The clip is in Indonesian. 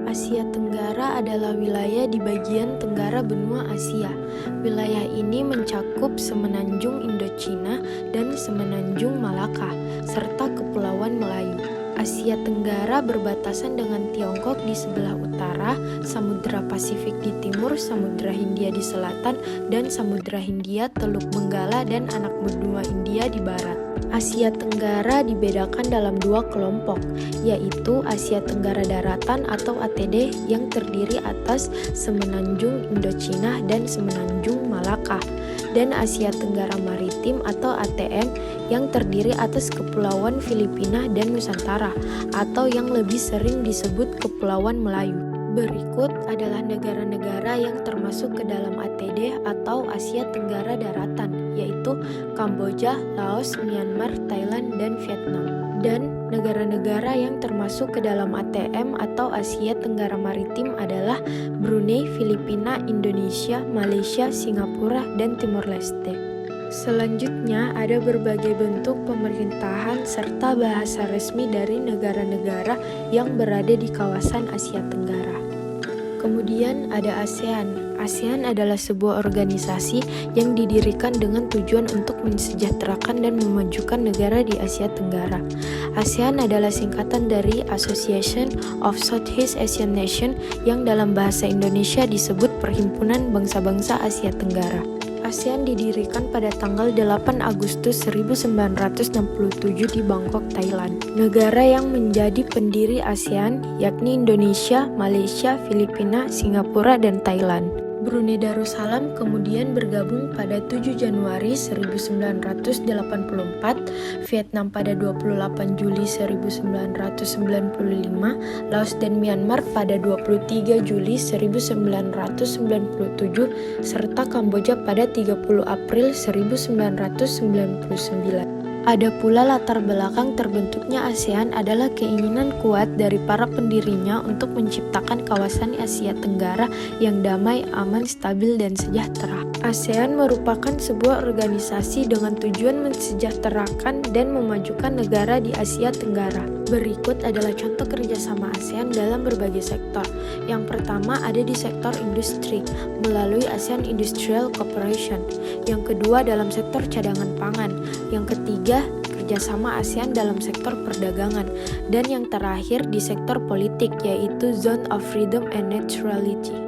Asia Tenggara adalah wilayah di bagian tenggara benua Asia. Wilayah ini mencakup semenanjung Indochina dan semenanjung Malaka, serta Kepulauan Melayu. Asia Tenggara berbatasan dengan Tiongkok di sebelah utara, Samudra Pasifik di timur, Samudra Hindia di selatan, dan Samudra Hindia, Teluk Benggala, dan Anak Benua India di barat. Asia Tenggara dibedakan dalam dua kelompok, yaitu Asia Tenggara Daratan atau ATD yang terdiri atas semenanjung Indochina dan semenanjung Malaka, dan Asia Tenggara Maritim atau ATM yang terdiri atas Kepulauan Filipina dan Nusantara, atau yang lebih sering disebut Kepulauan Melayu. Berikut adalah negara-negara yang termasuk ke dalam ATD atau Asia Tenggara Daratan, yaitu Kamboja, Laos, Myanmar, Thailand, dan Vietnam. Dan negara-negara yang termasuk ke dalam ATM atau Asia Tenggara Maritim adalah Brunei, Filipina, Indonesia, Malaysia, Singapura, dan Timor Leste. Selanjutnya, ada berbagai bentuk pemerintahan serta bahasa resmi dari negara-negara yang berada di kawasan Asia Tenggara. Kemudian ada ASEAN. ASEAN adalah sebuah organisasi yang didirikan dengan tujuan untuk mensejahterakan dan memajukan negara di Asia Tenggara. ASEAN adalah singkatan dari Association of Southeast Asian Nations yang dalam bahasa Indonesia disebut Perhimpunan Bangsa-Bangsa Asia Tenggara. ASEAN didirikan pada tanggal 8 Agustus 1967 di Bangkok, Thailand. Negara yang menjadi pendiri ASEAN yakni Indonesia, Malaysia, Filipina, Singapura, dan Thailand. Brunei Darussalam kemudian bergabung pada 7 Januari 1984, Vietnam pada 28 Juli 1995, Laos dan Myanmar pada 23 Juli 1997, serta Kamboja pada 30 April 1999. Ada pula latar belakang terbentuknya ASEAN adalah keinginan kuat dari para pendirinya untuk menciptakan kawasan Asia Tenggara yang damai, aman, stabil, dan sejahtera. ASEAN merupakan sebuah organisasi dengan tujuan mensejahterakan dan memajukan negara di Asia Tenggara. Berikut adalah contoh kerjasama ASEAN dalam berbagai sektor. Yang pertama ada di sektor industri, melalui ASEAN Industrial Cooperation. Yang kedua dalam sektor cadangan pangan. Yang ketiga, kerjasama ASEAN dalam sektor perdagangan. Dan yang terakhir di sektor politik, yaitu Zone of Freedom and Neutrality.